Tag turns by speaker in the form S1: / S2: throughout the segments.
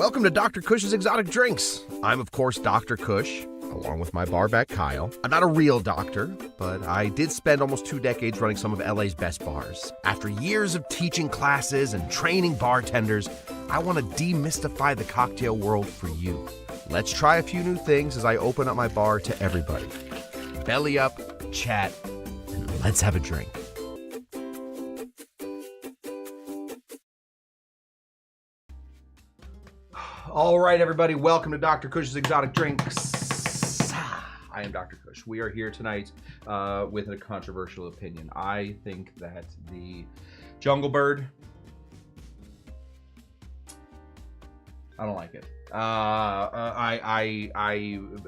S1: Welcome to Dr. Cush's Exotic Drinks. I'm, of course, Dr. Cush, along with my barback Kyle. I'm not a real doctor, but I did spend almost 2 decades running some of LA's best bars. After years of teaching classes and training bartenders, I want to demystify the cocktail world for you. Let's try a few new things as I open up my bar to everybody. Belly up, chat, and let's have a drink. All right, everybody, welcome to Dr. Cush's Exotic Drinks. I am Dr. Cush. We are here tonight with a controversial opinion. I think that the Jungle Bird, I don't like it. I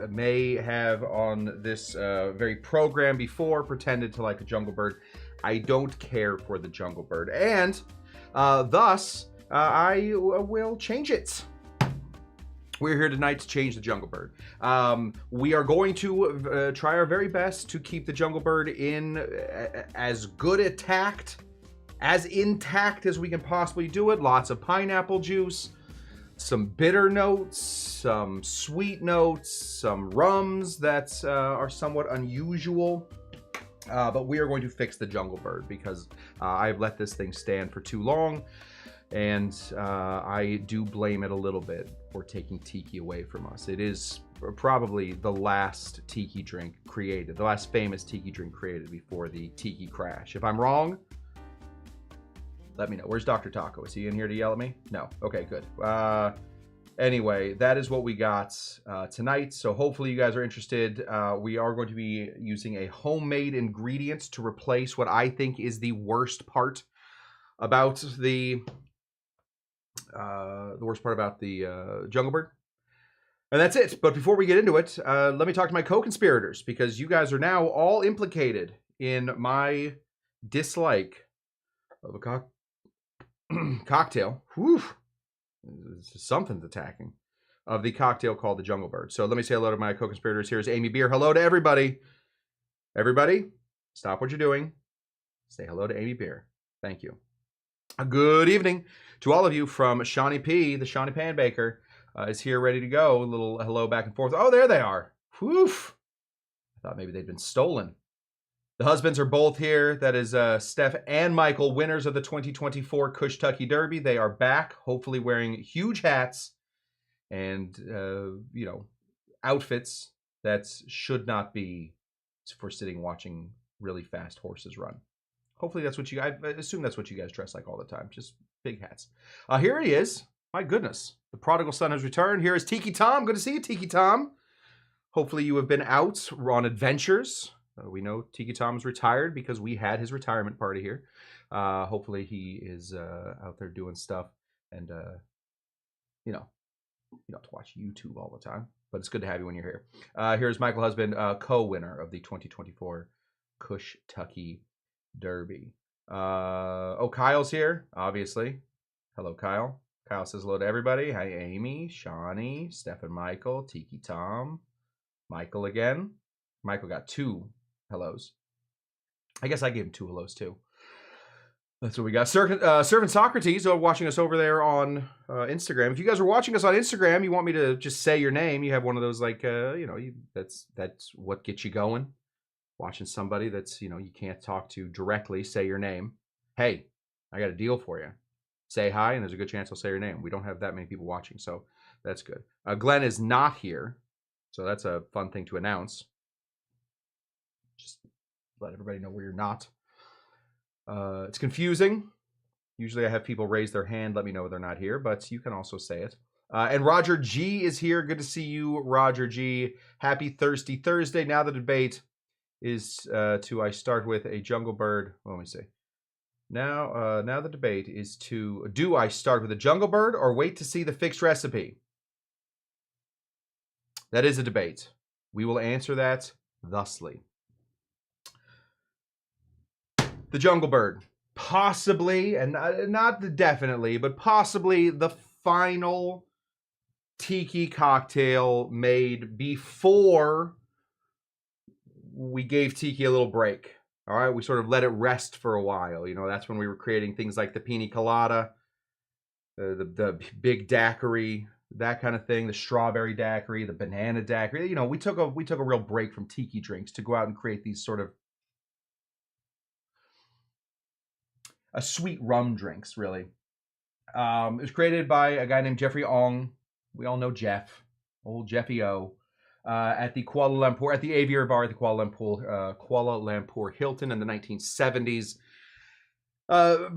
S1: may have on this very program before pretended to like a Jungle Bird. I don't care for the Jungle Bird, and thus I will change it. We're here tonight to change the Jungle Bird. We are going to try our very best to keep the Jungle Bird in as good intact as we can possibly do it. Lots of pineapple juice, some bitter notes, some sweet notes, some rums that are somewhat unusual. But we are going to fix the Jungle Bird because I've let this thing stand for too long. And I do blame it a little bit for taking tiki away from us. It is probably the last tiki drink created, the last famous tiki drink created before the tiki crash. If I'm wrong, let me know. Where's Dr. Taco? Is he in here to yell at me? No. Okay, good. Anyway, that is what we got tonight. So hopefully you guys are interested. We are going to be using a homemade ingredient to replace what I think is the worst part about the Jungle Bird. And that's it. But before we get into it, let me talk to my co-conspirators, because you guys are now all implicated in my dislike of a cocktail. Whew. Something's attacking. Of the cocktail called the Jungle Bird. So let me say hello to my co-conspirators. Here's Amy Beer. Hello to everybody. Everybody, stop what you're doing. Say hello to Amy Beer. Thank you. Good evening to all of you from Shawnee P. The Shawnee Pan Baker is here ready to go. A little hello back and forth. Oh, there they are. Whew. I thought maybe they'd been stolen. The husbands are both here. That is Steph and Michael, winners of the 2024 Cush Tucky Derby. They are back, hopefully wearing huge hats and, outfits that should not be for sitting watching really fast horses run. Hopefully that's what I assume that's what you guys dress like all the time. Just big hats. Here he is. My goodness. The prodigal son has returned. Here is Tiki Tom. Good to see you, Tiki Tom. Hopefully you have been out on adventures. We know Tiki Tom is retired because we had his retirement party here. Hopefully he is out there doing stuff and, you don't have to watch YouTube all the time. But it's good to have you when you're here. Here's Michael Husband, co-winner of the 2024 Cush Tucky Derby. Kyle's here, obviously. Hello, Kyle. Kyle says hello to everybody. Hi, Amy, Shawnee, Steph and Michael, Tiki Tom, Michael again. Michael got 2 hellos. I guess I gave him 2 hellos too. That's what we got. Servant Socrates watching us over there on Instagram. If you guys are watching us on Instagram, you want me to just say your name. You have one of those that's what gets you going. Watching somebody that's, you can't talk to directly, say your name. Hey, I got a deal for you. Say hi, and there's a good chance I'll say your name. We don't have that many people watching, so that's good. Glenn is not here, so that's a fun thing to announce. Just let everybody know where you're not. It's confusing. Usually I have people raise their hand, let me know they're not here, but you can also say it. And Roger G is here. Good to see you, Roger G. Happy Thirsty Thursday. Now the debate is I start with a Jungle Bird. Let me see. Now the debate is do I start with a Jungle Bird or wait to see the fixed recipe? That is a debate. We will answer that thusly. The Jungle Bird, possibly, and not definitely, but possibly the final tiki cocktail made before we gave tiki a little break. All right, we sort of let it rest for a while. That's when we were creating things like the pina colada, the big daiquiri, that kind of thing. The strawberry daiquiri, the banana daiquiri. You know, we took a real break from tiki drinks to go out and create these sort of sweet rum drinks, really. It was created by a guy named Jeffrey Ong. We all know Jeff, old Jeffy O, at the Kuala Lumpur, at the Aviary Bar at the Kuala Lumpur Hilton in the 1970s.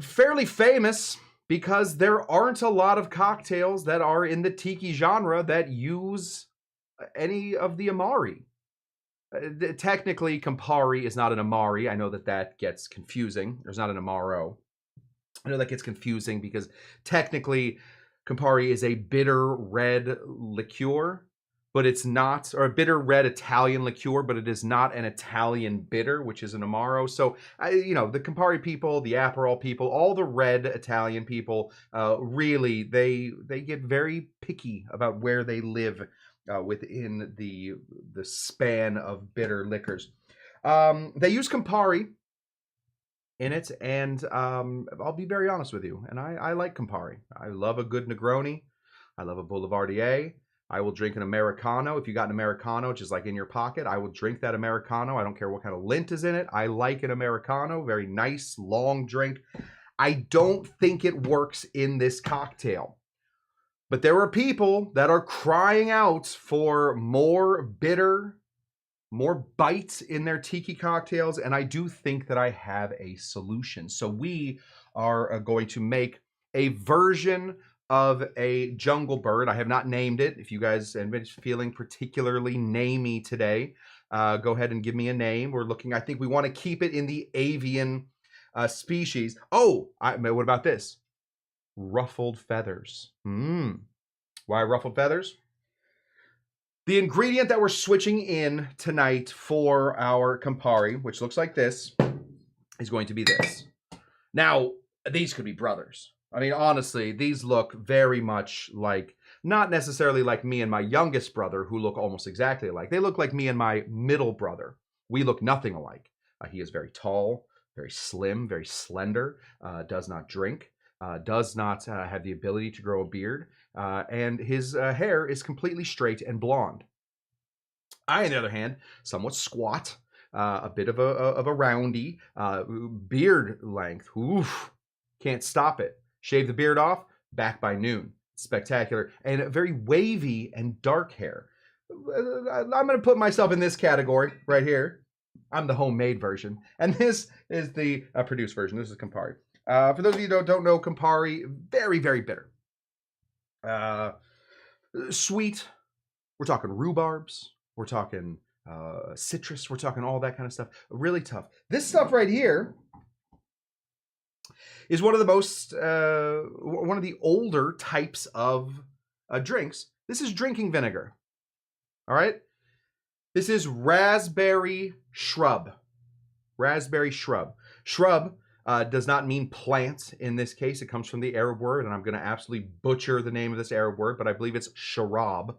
S1: Fairly famous because there aren't a lot of cocktails that are in the tiki genre that use any of the Amari. Technically, Campari is not an Amari. I know that gets confusing. There's not an Amaro. I know that gets confusing because technically Campari is a bitter red liqueur, but it's not, or a bitter red Italian liqueur, but it is not an Italian bitter, which is an Amaro. So, you know, the Campari people, the Aperol people, all the red Italian people, really, they get very picky about where they live within the span of bitter liquors. They use Campari in it, and I'll be very honest with you, and I like Campari. I love a good Negroni. I love a Boulevardier. I will drink an Americano. If you got an Americano just like in your pocket, I will drink that Americano. I don't care what kind of lint is in it. I like an Americano. Very nice, long drink. I don't think it works in this cocktail. But there are people that are crying out for more bitter, more bite in their tiki cocktails, and I do think that I have a solution. So we are going to make a version of a jungle bird. I have not named it. If you guys, anybody's feeling particularly namey today, go ahead and give me a name. We're looking, I think we want to keep it in the avian species. Oh, what about this? Ruffled feathers. Why ruffled feathers? The ingredient that we're switching in tonight for our Campari, which looks like this, is going to be this. Now, these could be brothers. I mean, honestly, these look very much like, not necessarily like me and my youngest brother, who look almost exactly alike. They look like me and my middle brother. We look nothing alike. He is very tall, very slim, very slender, does not drink, does not have the ability to grow a beard, and his hair is completely straight and blonde. I, on the other hand, somewhat squat, a bit of a roundy, beard length. Oof, can't stop it. Shave the beard off, back by noon. Spectacular. And very wavy and dark hair. I'm going to put myself in this category right here. I'm the homemade version. And this is the produced version. This is Campari. For those of you who don't know, Campari, very, very bitter. Sweet. We're talking rhubarbs. We're talking citrus. We're talking all that kind of stuff. Really tough. This stuff right here is one of the most, one of the older types of drinks. This is drinking vinegar. All right? This is raspberry shrub. Raspberry shrub. Shrub does not mean plant in this case. It comes from the Arab word, and I'm going to absolutely butcher the name of this Arab word, but I believe it's sharab.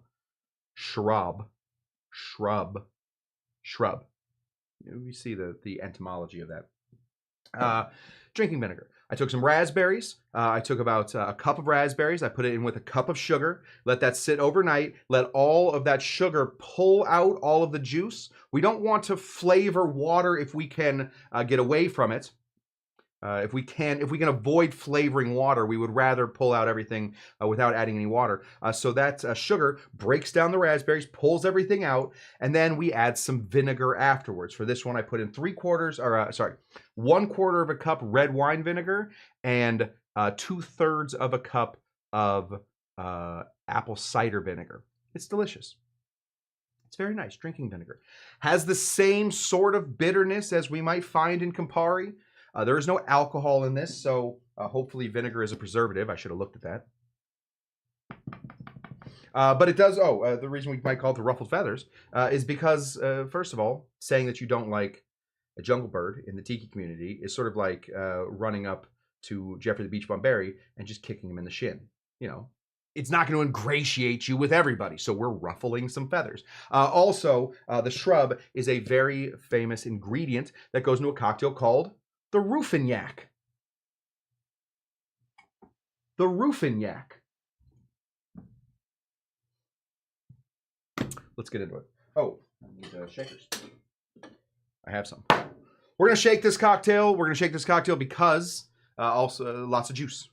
S1: Shrub. Shrub. Shrub. We see the etymology of that. Drinking vinegar. I took some raspberries. I took about a cup of raspberries. I put it in with a cup of sugar. Let that sit overnight. Let all of that sugar pull out all of the juice. We don't want to flavor water if we can get away from it. If we can avoid flavoring water, we would rather pull out everything without adding any water. So that sugar breaks down the raspberries, pulls everything out, and then we add some vinegar afterwards. For this one, I put in 1/4 of a cup red wine vinegar and 2/3 of a cup of apple cider vinegar. It's delicious. It's very nice. Drinking vinegar has the same sort of bitterness as we might find in Campari. There is no alcohol in this, so hopefully vinegar is a preservative. I should have looked at that. But it does, the reason we might call it the ruffled feathers is because, first of all, saying that you don't like a jungle bird in the tiki community is sort of like running up to Jeffrey the Beach Bum Berry and just kicking him in the shin. You know, it's not going to ingratiate you with everybody, so we're ruffling some feathers. Also, the shrub is a very famous ingredient that goes into a cocktail called the Ruffignac. The Ruffignac. let's get into it. Oh, I need shakers. I have some. We're gonna shake this cocktail. We're gonna shake this cocktail because also lots of juice.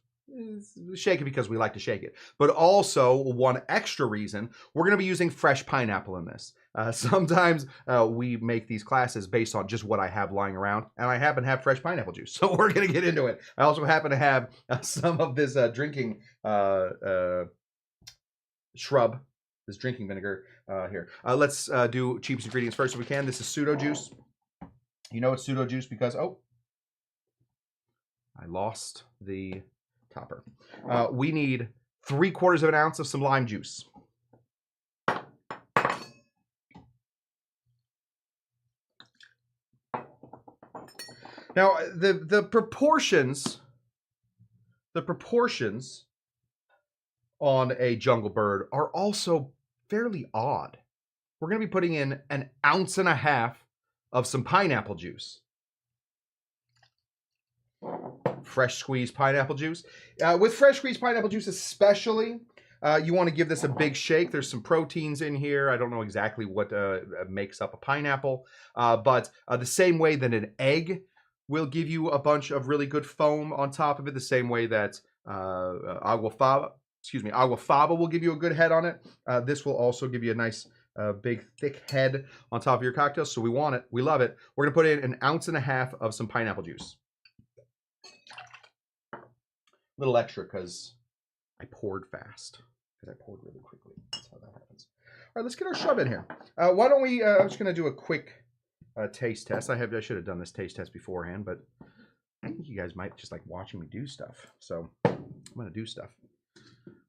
S1: Shake it because we like to shake it, but also one extra reason, we're going to be using fresh pineapple in this. Sometimes we make these classes based on just what I have lying around, and I happen to have fresh pineapple juice, so we're going to get into it. I also happen to have some of this drinking shrub, this drinking vinegar here. Let's do cheapest ingredients first if we can. This is pseudo juice. You know it's pseudo juice because, oh, I lost the topper. We need 3/4 of an ounce of some lime juice. Now the proportions on a jungle bird are also fairly odd. We're going to be putting in 1.5 ounces of some pineapple juice. Fresh squeezed pineapple juice. With fresh squeezed pineapple juice especially, you want to give this a big shake. There's some proteins in here. I don't know exactly what makes up a pineapple, but the same way that an egg will give you a bunch of really good foam on top of it, the same way that agua faba will give you a good head on it. This will also give you a nice big thick head on top of your cocktail. So we want it. We love it. We're going to put in 1.5 ounces of some pineapple juice. A little extra because I poured fast. Because I poured really quickly. That's how that happens. All right, let's get our shrub in here. Why don't we, I'm just going to do a quick taste test. I should have done this taste test beforehand, but I think you guys might just like watching me do stuff. So I'm going to do stuff.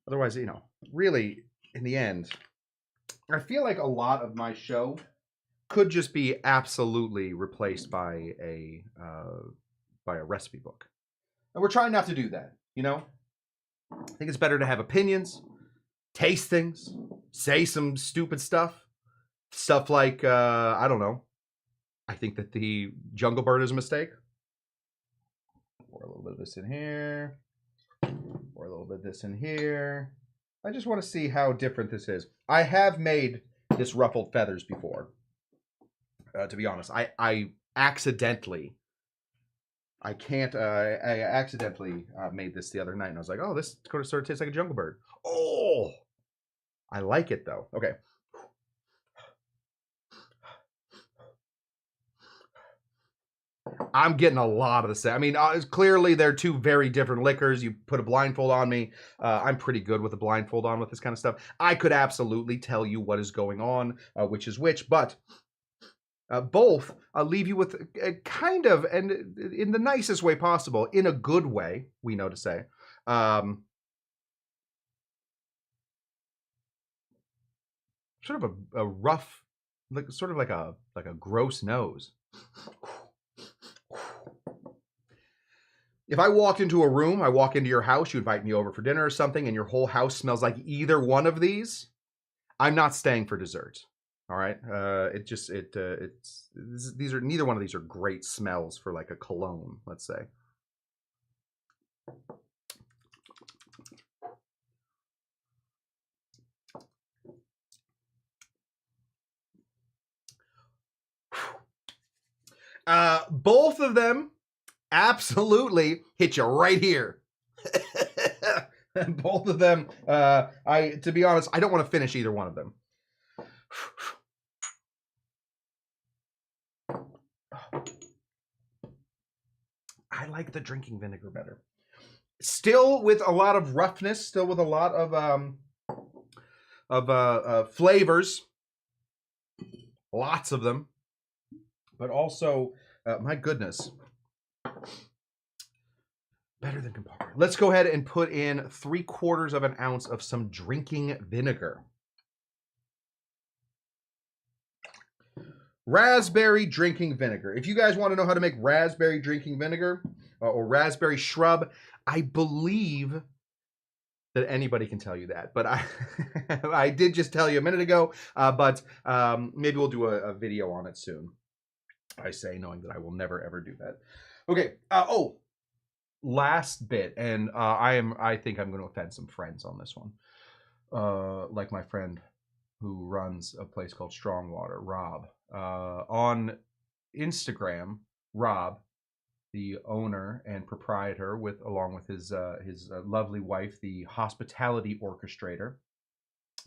S1: Otherwise, you know, really, in the end, I feel like a lot of my show could just be absolutely replaced by a recipe book. And we're trying not to do that. You know, I think it's better to have opinions, taste things, say some stupid stuff like, I don't know. I think that the jungle bird is a mistake. Pour a little bit of this in here. Pour a little bit of this in here. I just want to see how different this is. I have made this ruffled feathers before. To be honest, I accidentally made this the other night, and I was like, oh, this sort of tastes like a jungle bird. Oh, I like it, though. Okay. I'm getting a lot of the same. I mean, clearly they're two very different liquors. You put a blindfold on me. I'm pretty good with a blindfold on with this kind of stuff. I could absolutely tell you what is going on, which is which, but both leave you with a kind of, and in the nicest way possible, in a good way, we know to say, sort of a rough, like sort of like a gross nose. If I walked into a room, I walk into your house, you invite me over for dinner or something, and your whole house smells like either one of these, I'm not staying for dessert. All right, these are, neither one of these are great smells for like a cologne, let's say. Both of them absolutely hit you right here. Both of them, to be honest, I don't want to finish either one of them. I like the drinking vinegar better. Still with a lot of roughness, still with a lot of flavors, lots of them, but also, my goodness, better than Campari. Let's go ahead and put in 3/4 of an ounce of some drinking vinegar. Raspberry drinking vinegar. If you guys want to know how to make raspberry drinking vinegar or raspberry shrub, I believe that anybody can tell you that. But I did just tell you a minute ago, but maybe we'll do a video on it soon. I say, knowing that I will never, ever do that. Okay. Last bit, and I think I'm going to offend some friends on this one. Like my friend who runs a place called Strongwater, Rob. On Instagram, Rob, the owner and proprietor, along with his lovely wife, the hospitality orchestrator.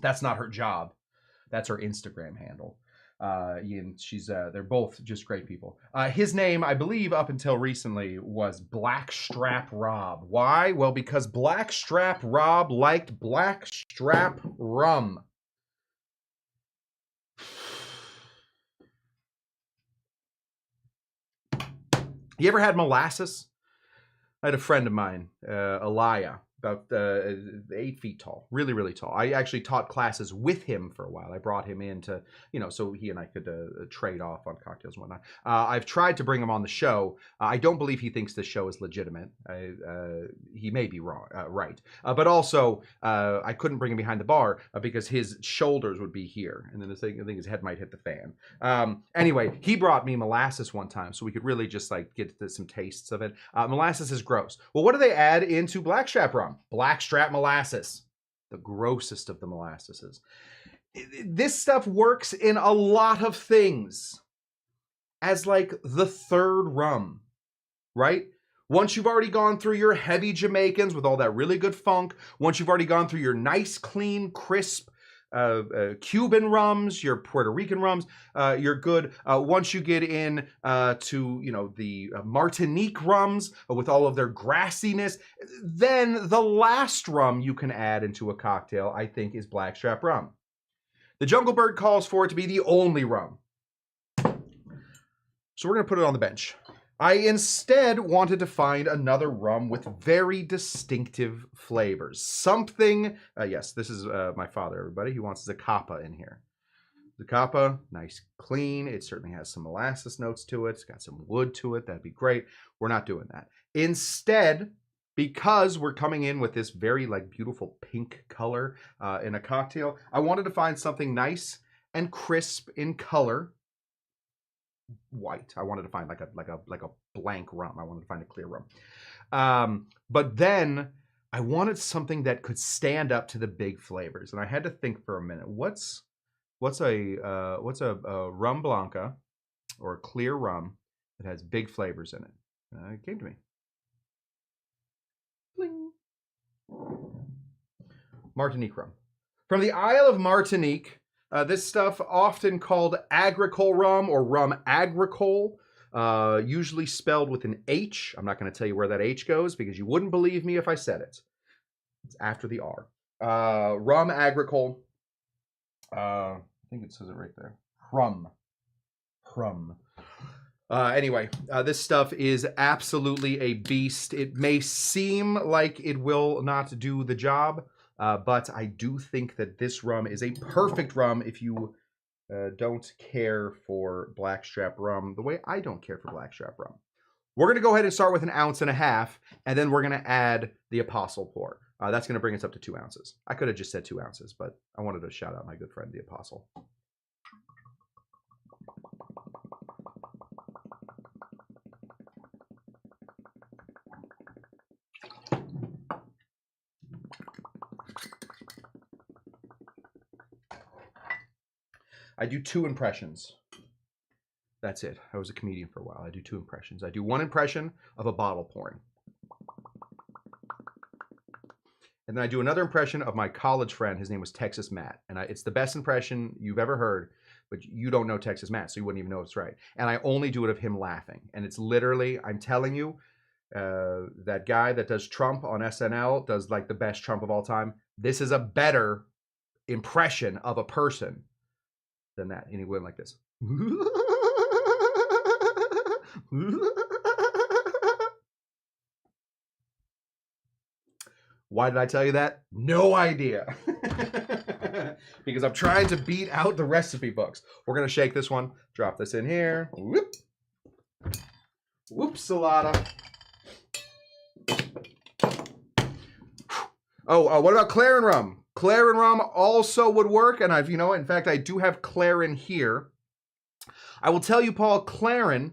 S1: That's not her job. That's her Instagram handle. And they're both just great people. His name, I believe, up until recently was Blackstrap Rob. Why? Well, because Blackstrap Rob liked Blackstrap rum. You ever had molasses? I had a friend of mine, Elia, about 8 feet tall, really, really tall. I actually taught classes with him for a while. I brought him in to, so he and I could trade off on cocktails and whatnot. I've tried to bring him on the show. I don't believe he thinks this show is legitimate. He may be wrong, right. But also, I couldn't bring him behind the bar because his shoulders would be here. And then I think his head might hit the fan. Anyway, he brought me molasses one time so we could really just get some tastes of it. Molasses is gross. Well, what do they add into Blackstrap rum? Blackstrap molasses, the grossest of the molasses. This stuff works in a lot of things as the third rum, right? Once you've already gone through your heavy Jamaicans with all that really good funk, once you've already gone through your nice, clean, crisp Cuban rums, your Puerto Rican rums, you're good. Once you get in to the Martinique rums with all of their grassiness, then the last rum you can add into a cocktail, I think, is Blackstrap rum. The Jungle Bird calls for it to be the only rum. So we're going to put it on the bench. I instead wanted to find another rum with very distinctive flavors. Something, yes, this is my father, everybody. He wants Zacapa in here. Zacapa, nice, clean. It certainly has some molasses notes to it. It's got some wood to it. That'd be great. We're not doing that. Instead, because we're coming in with this very beautiful pink color in a cocktail, I wanted to find something nice and crisp in color. White. I wanted to find like a blank rum. I wanted to find a clear rum. But then I wanted something that could stand up to the big flavors, and I had to think for a minute. What's a rum blanca or a clear rum that has big flavors in it? It came to me. Bling. Martinique rum. From the Isle of Martinique. This stuff often called agricole rum or rum agricole, usually spelled with an H. I'm not going to tell you where that H goes because you wouldn't believe me if I said it. It's after the R. Rum agricole. I think it says it right there. Rum. Anyway, this stuff is absolutely a beast. It may seem like it will not do the job. But I do think that this rum is a perfect rum if you don't care for Blackstrap rum the way I don't care for Blackstrap rum. We're going to go ahead and start with 1.5 ounces, and then we're going to add the Apostle pour. That's going to bring us up to 2 ounces. I could have just said 2 ounces, but I wanted to shout out my good friend, the Apostle. I do 2 impressions. That's it. I was a comedian for a while. I do 2 impressions. I do 1 impression of a bottle pouring. And then I do another impression of my college friend. His name was Texas Matt. And it's the best impression you've ever heard, but you don't know Texas Matt, so you wouldn't even know it's right. And I only do it of him laughing. And it's literally, I'm telling you, that guy that does Trump on SNL does the best Trump of all time. This is a better impression of a person than that. And he went like this. Why did I tell you that? No idea. Because I'm trying to beat out the recipe books. We're going to shake this one. Drop this in here. Whoop. Whoops, salada. Oh, what about Clarin rum? Clarin rum also would work, and in fact, I do have Clarin here. I will tell you, Paul, Clarin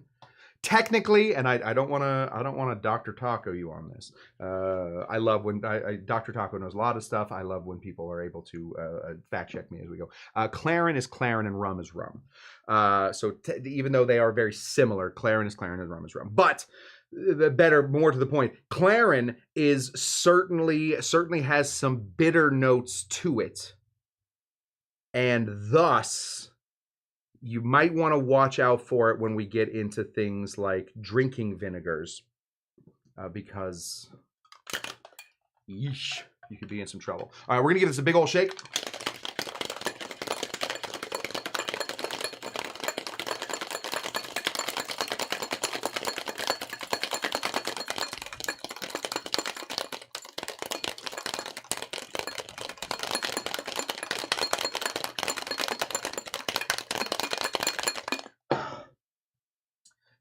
S1: technically, and I don't want to Dr. Taco you on this. I love when Dr. Taco knows a lot of stuff. I love when people are able to fact check me as we go. Clarin is Clarin and rum is rum. So even though they are very similar, Clarin is Clarin and rum is rum. But the better, more to the point, Clarin is certainly has some bitter notes to it, and thus you might want to watch out for it when we get into things like drinking vinegars, because yeesh, you could be in some trouble. All right, we're gonna give this a big old shake.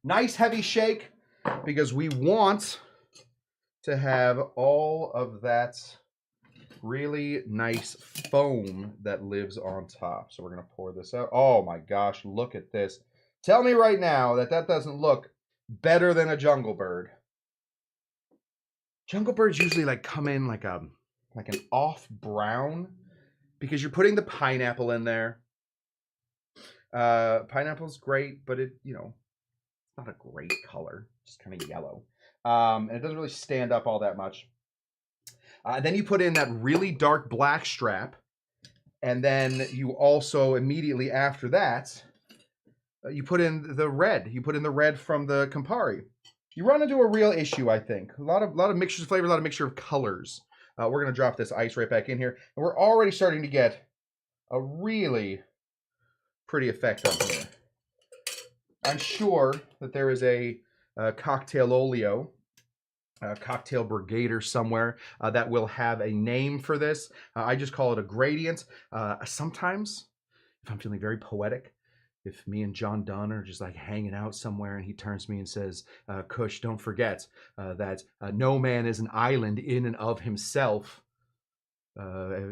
S1: Nice heavy shake, because we want to have all of that really nice foam that lives on top. So we're going to pour this out. Oh my gosh, look at this. Tell me right now that doesn't look better than a jungle bird. Jungle birds usually like come in like an off brown, because you're putting the pineapple in there. Pineapple's great, but it, not a great color, just kind of yellow. And it doesn't really stand up all that much. Then you put in that really dark black strap. And then you also immediately after that, you put in the red. You put in the red from the Campari. You run into a real issue, I think. A lot of mixtures of flavor, a lot of mixture of colors. We're going to drop this ice right back in here. And we're already starting to get a really pretty effect on here. I'm sure that there is a cocktail oleo, a cocktail brigader somewhere that will have a name for this. I just call it a gradient. Sometimes, if I'm feeling very poetic, if me and John Dunn are just like hanging out somewhere and he turns to me and says, Cush, don't forget that no man is an island in and of himself.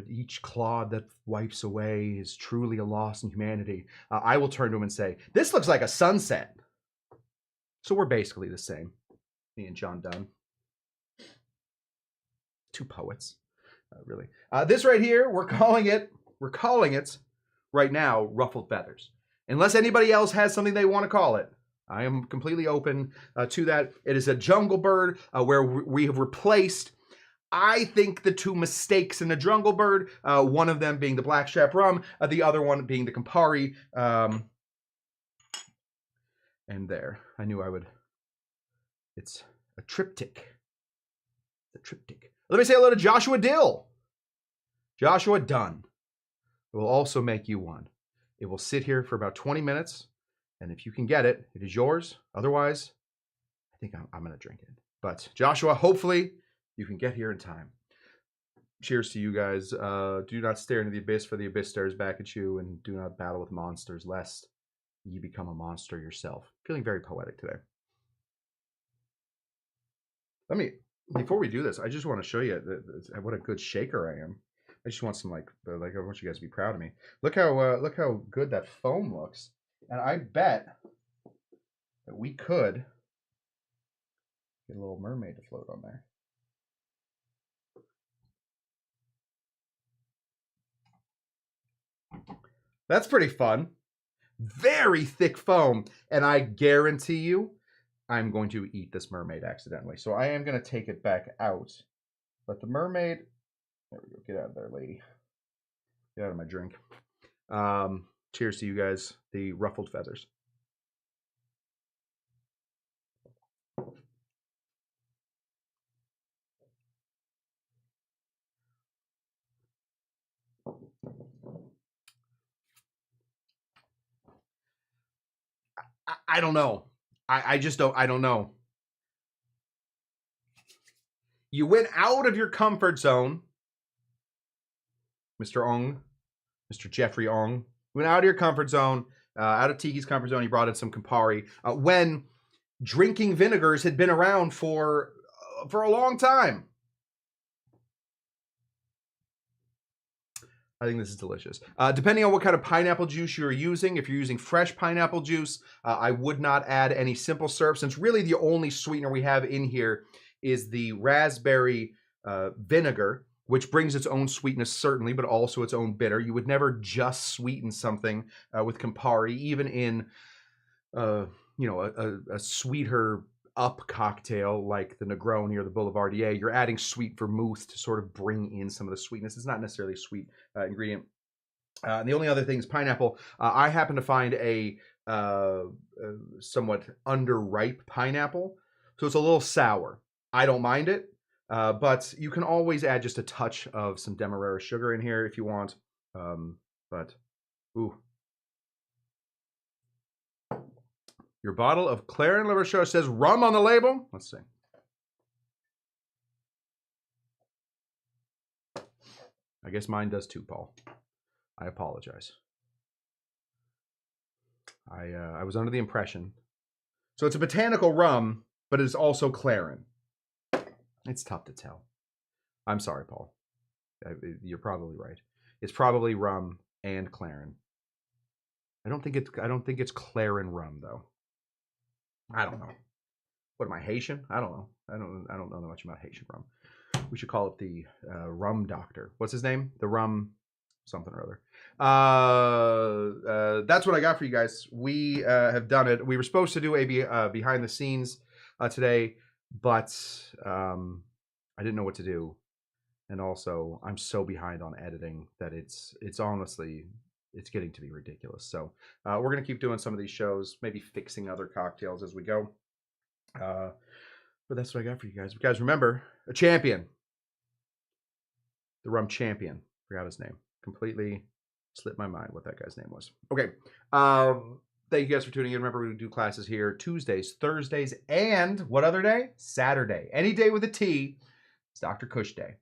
S1: Each clod that wipes away is truly a loss in humanity. I will turn to him and say, this looks like a sunset. So we're basically the same, me and John Dunn. Two poets, really. This right here, we're calling it right now, ruffled feathers. Unless anybody else has something they want to call it, I am completely open to that. It is a jungle bird where we have replaced, I think, the two mistakes in the jungle bird, one of them being the blackstrap rum, the other one being the Campari. And there, I knew I would. It's a triptych. The triptych. Let me say hello to Joshua Dill. Joshua Dunn. It will also make you one. It will sit here for about 20 minutes, and if you can get it, it is yours. Otherwise, I think I'm going to drink it. But Joshua, hopefully, you can get here in time. Cheers to you guys. Do not stare into the abyss, for the abyss stares back at you, and do not battle with monsters, lest you become a monster yourself. Feeling very poetic today. Before we do this, I just want to show you what a good shaker I am. I just want some I want you guys to be proud of me. Look how good that foam looks, and I bet that we could get a little mermaid to float on there. That's pretty fun. Very thick foam, and I guarantee you I'm going to eat this mermaid accidentally. So I am going to take it back out. But the mermaid, there we go. Get out of there, lady. Get out of my drink. Cheers to you guys, the ruffled feathers. I don't know. I just don't. I don't know. You went out of your comfort zone, Mr. Ong, Mr. Jeffrey Ong. You went out of your comfort zone, out of Tiki's comfort zone. You brought in some Campari when drinking vinegars had been around for a long time. I think this is delicious. Depending on what kind of pineapple juice you're using, if you're using fresh pineapple juice, I would not add any simple syrup, since really the only sweetener we have in here is the raspberry vinegar, which brings its own sweetness, certainly, but also its own bitter. You would never just sweeten something with Campari, even in a sweeter up cocktail like the Negroni or the Boulevardier. You're adding sweet vermouth to sort of bring in some of the sweetness. It's not necessarily a sweet ingredient. And the only other thing is pineapple. I happen to find a somewhat underripe pineapple, so it's a little sour. I don't mind it, but you can always add just a touch of some Demerara sugar in here if you want. But ooh. Your bottle of Claret Le Rocher says rum on the label. Let's see. I guess mine does too, Paul. I apologize. I was under the impression. So it's a botanical rum, but it's also Claret. It's tough to tell. I'm sorry, Paul. You're probably right. It's probably rum and Claret. I don't think it's Claret rum though. I don't know. What am I, Haitian? I don't know. I don't know that much about Haitian rum. We should call it the rum doctor. What's his name? The rum something or other. That's what I got for you guys. We have done it. We were supposed to do a behind the scenes today, but I didn't know what to do. And also, I'm so behind on editing that it's honestly, it's getting to be ridiculous. So we're going to keep doing some of these shows, maybe fixing other cocktails as we go. But that's what I got for you guys. You guys remember, a champion. The rum champion. Forgot his name. Completely slipped my mind what that guy's name was. Okay. Thank you guys for tuning in. Remember, we do classes here Tuesdays, Thursdays, and what other day? Saturday. Any day with a T. It's Dr. Cush Day.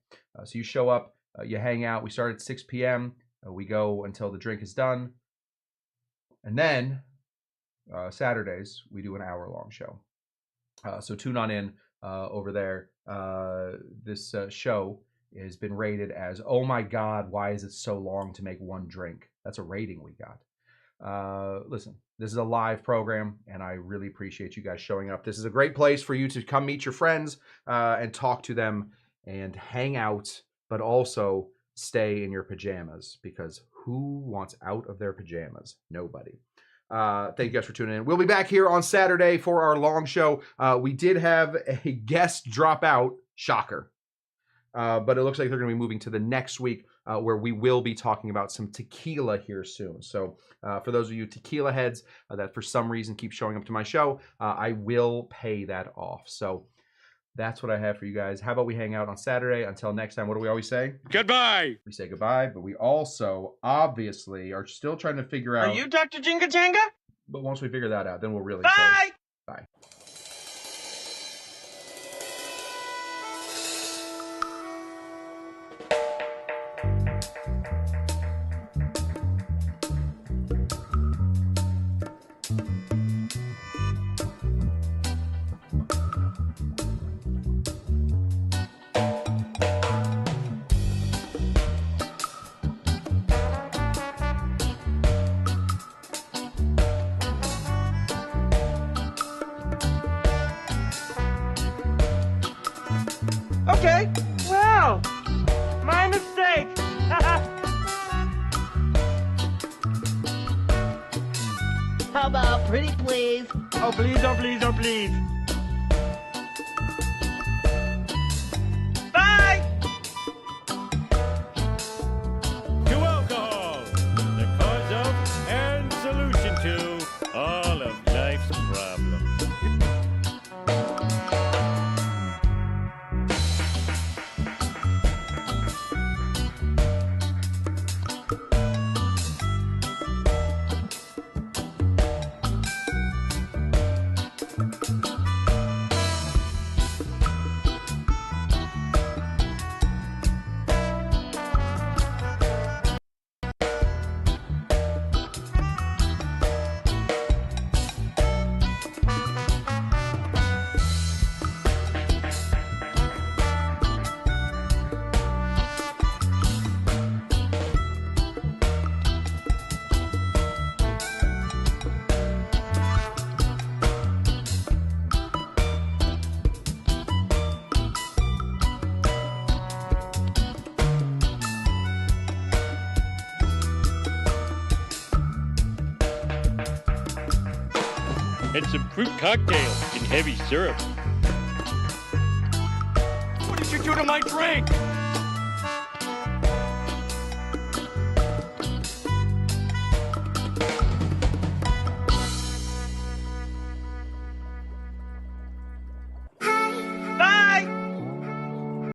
S1: So you show up, you hang out. We start at 6 p.m. We go until the drink is done. And then Saturdays, we do an hour-long show. So tune on in over there. This show has been rated as, oh my God, why is it so long to make one drink? That's a rating we got. Listen, this is a live program, and I really appreciate you guys showing up. This is a great place for you to come meet your friends and talk to them and hang out, but also stay in your pajamas, because who wants out of their pajamas? Nobody. Thank you guys for tuning in. We'll be back here on Saturday for our long show. We did have a guest drop out. Shocker. But it looks like they're going to be moving to the next week where we will be talking about some tequila here soon. So for those of you tequila heads that for some reason keep showing up to my show, I will pay that off. So that's what I have for you guys. How about we hang out on Saturday? Until next time, what do we always say? Goodbye! We say goodbye, but we also obviously are still trying to figure out...
S2: Are you Dr. Jinga Janga?
S1: But once we figure that out, then we'll really
S2: Bye!
S1: say bye.
S2: Okay, well, my mistake.
S3: How about pretty please?
S2: Oh, please, oh, please, oh, please. Bye!
S4: To alcohol, the cause of and solution to all of life's problems. and some fruit cocktails in heavy syrup.
S2: What did you do to my drink?